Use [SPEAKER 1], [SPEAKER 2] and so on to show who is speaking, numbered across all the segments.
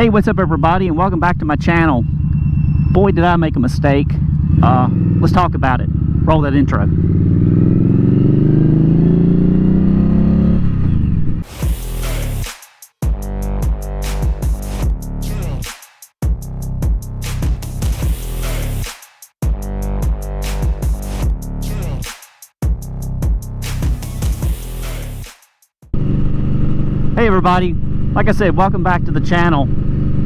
[SPEAKER 1] Hey, what's up everybody, and welcome back to my channel. Boy, did I make a mistake. Let's talk about it. Roll that intro. Hey everybody, like I said, welcome back to the channel.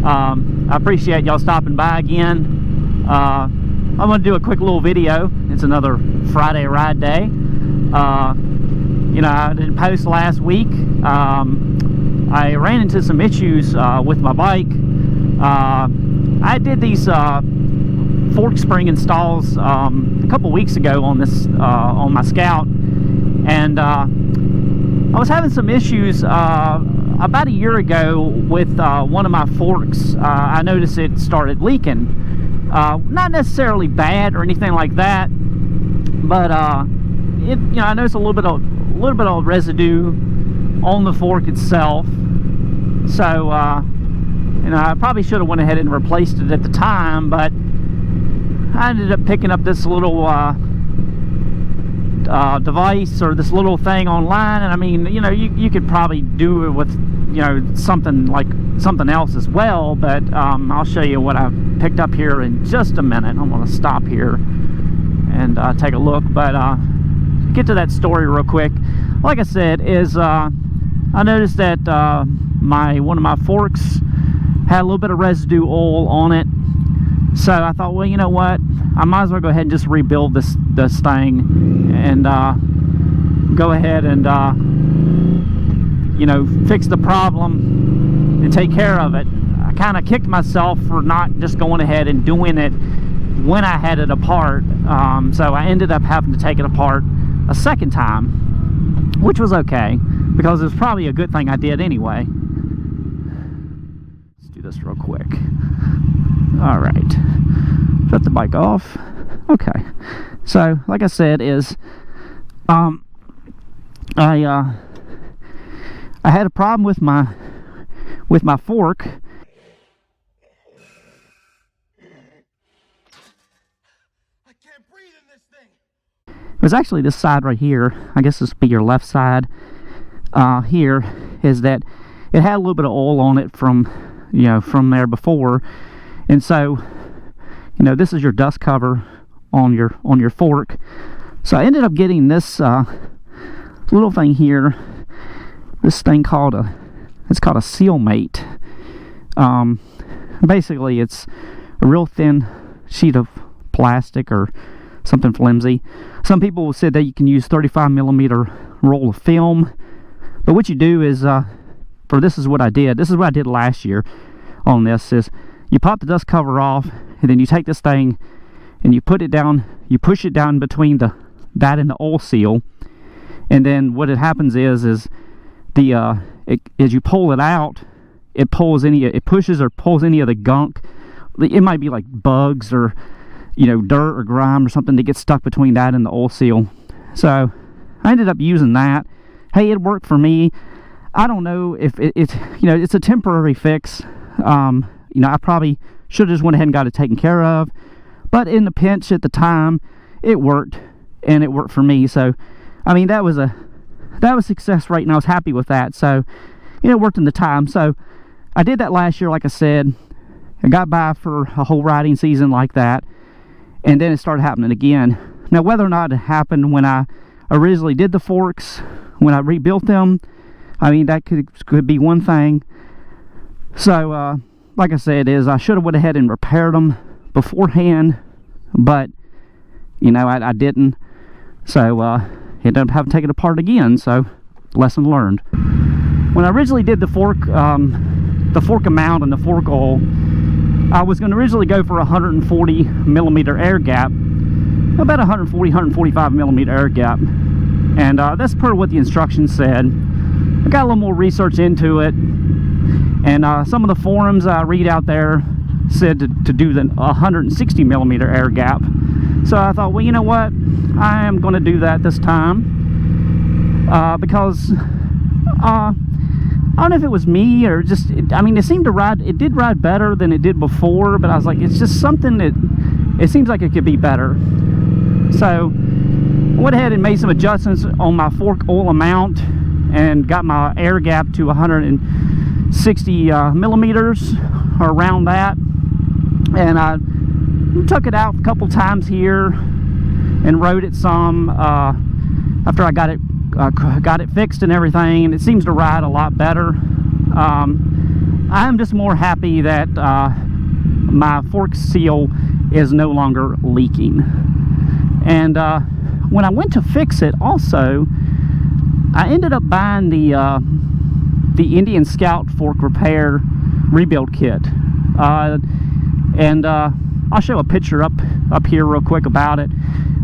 [SPEAKER 1] I appreciate y'all stopping by again. I'm going to do a quick little video. It's another Friday ride day. You know, I didn't post last week. I ran into some issues with my bike. I did these fork spring installs a couple weeks ago on this on my Scout, and I was having some issues about a year ago with one of my forks. I noticed it started leaking. Not necessarily bad or anything like that, but you know, I noticed a little bit of residue on the fork itself. So you know, I probably should have went ahead and replaced it at the time, but I ended up picking up this little device, or this little thing online, and I mean, you know, you could probably do it with, you know, something else as well, but I'll show you what I've picked up here in just a minute. I'm going to stop here and take a look, but get to that story real quick. Like I said, is I noticed that one of my forks had a little bit of residue oil on it. So I thought, well, you know what, I might as well go ahead and just rebuild this thing and go ahead and you know, fix the problem and take care of it. I kind of kicked myself for not just going ahead and doing it when I had it apart. So I ended up having to take it apart a second time, which was okay, because it was probably a good thing I did anyway. Let's do this real quick. All right, shut the bike off. Okay, so like I said, is I had a problem with my fork.
[SPEAKER 2] I can't breathe in this thing.
[SPEAKER 1] It was actually this side right here. I guess this would be your left side. Here is that it had a little bit of oil on it from, you know, from there before. And so, you know, this is your dust cover on your fork. So I ended up getting this little thing here. This thing called it's called a seal mate. Basically, it's a real thin sheet of plastic or something flimsy. Some people said that you can use 35mm roll of film, but what you do is, this is what I did. This is what I did last year on this. Is you pop the dust cover off, and then you take this thing and you put it down, you push it down between that and the oil seal, and then what it happens is as you pull it out, it pushes or pulls any of the gunk. It might be like bugs or, you know, dirt or grime or something that gets stuck between that and the oil seal. So I ended up using that. Hey, it worked for me. I don't know if it's, you know, it's a temporary fix. You know, I probably should have just went ahead and got it taken care of, but in the pinch at the time, it worked, and it worked for me. So, I mean, that was success rate, and I was happy with that. So, you know, it worked in the time. So, I did that last year, like I said. I got by for a whole riding season like that, and then it started happening again. Now, whether or not it happened when I originally did the forks, when I rebuilt them, I mean, that could be one thing. So, like I said, I should have went ahead and repaired them beforehand, but, you know, I didn't. So, ended up having to take it apart again. So, lesson learned. When I originally did the fork amount and the fork oil, I was going to originally go for 140mm air gap, about 145mm air gap, and that's per what the instructions said. I got a little more research into it, and some of the forums I read out there said to do the 160mm air gap. So I thought, well, you know what, I am going to do that this time, because I don't know if it was me or just, I mean, it did ride better than it did before, but I was like, it's just something that, it seems like it could be better. So I went ahead and made some adjustments on my fork oil amount and got my air gap to 160 millimeters, or around that. And I took it out a couple times here and rode it some after I got it fixed and everything, and it seems to ride a lot better. I'm just more happy that my fork seal is no longer leaking. And when I went to fix it also, I ended up buying the Indian Scout fork repair rebuild kit, and I'll show a picture up here real quick about it.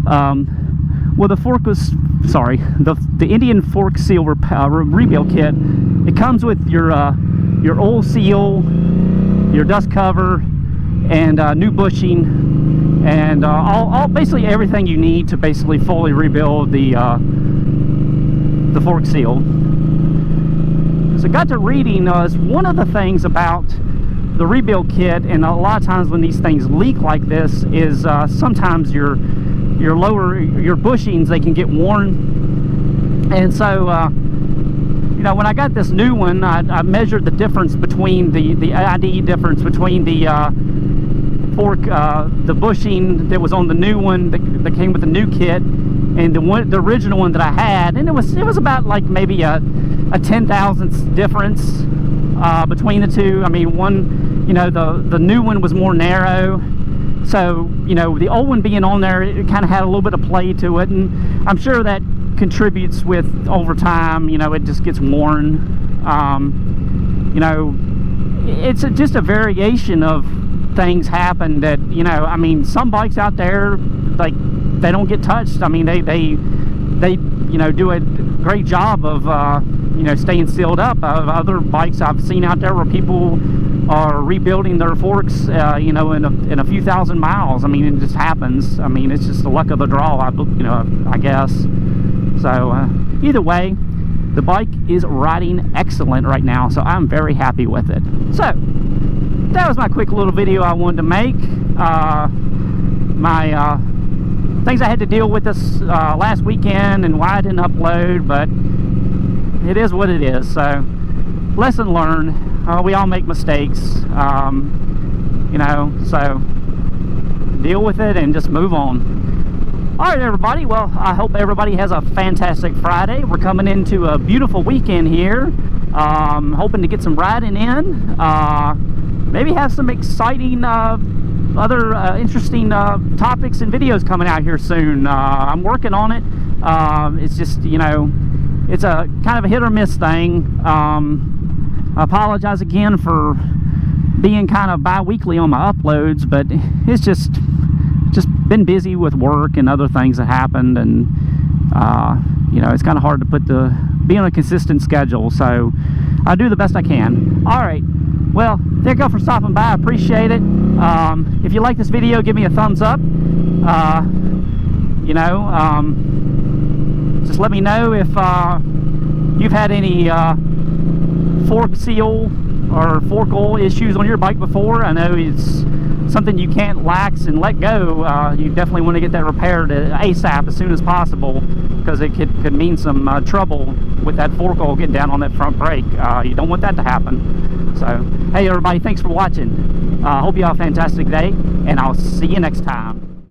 [SPEAKER 1] Well, the fork was, sorry, the Indian fork seal rebuild kit. It comes with your oil seal, your dust cover, and new bushing, and all basically everything you need to basically fully rebuild the fork seal. So I got to reading, one of the things about the rebuild kit, and a lot of times when these things leak like this, is sometimes your bushings, they can get worn. And so you know, when I got this new one, I measured the difference between the ID difference between the fork, the bushing that was on the new one that came with the new kit, and the original one that I had, and it was about like maybe a 10,000th difference between the two. I mean, one, you know, the new one was more narrow, so, you know, the old one being on there, it kind of had a little bit of play to it, and I'm sure that contributes with over time. You know, it just gets worn. You know, it's just a variation of things happen that, you know, I mean, some bikes out there, like, they don't get touched. I mean, they you know, do a great job of you know, staying sealed up. Other bikes I've seen out there where people are rebuilding their forks, you know, in a few thousand miles. I mean, it just happens. I mean, it's just the luck of the draw, you know, I guess. So either way, the bike is riding excellent right now, so I'm very happy with it. So that was my quick little video I wanted to make. My things I had to deal with this last weekend and why I didn't upload, but it is what it is. So lesson learned. We all make mistakes, you know, so deal with it and just move on. Alright, everybody, well, I hope everybody has a fantastic Friday. We're coming into a beautiful weekend here. Hoping to get some riding in, maybe have some exciting other interesting topics and videos coming out here soon. I'm working on it. It's just, you know, it's a kind of a hit or miss thing. I apologize again for being kind of bi-weekly on my uploads, but it's just been busy with work and other things that happened, and you know, it's kind of hard to be on a consistent schedule, so I do the best I can. All right, well, thank you for stopping by. I appreciate it. If you like this video, give me a thumbs up. You know, just let me know if you've had any fork seal or fork oil issues on your bike before. I know it's something you can't lax and let go. You definitely want to get that repaired ASAP, as soon as possible, because it could mean some trouble with that fork oil getting down on that front brake. You don't want that to happen. So, hey everybody, thanks for watching. Hope you have a fantastic day, and I'll see you next time.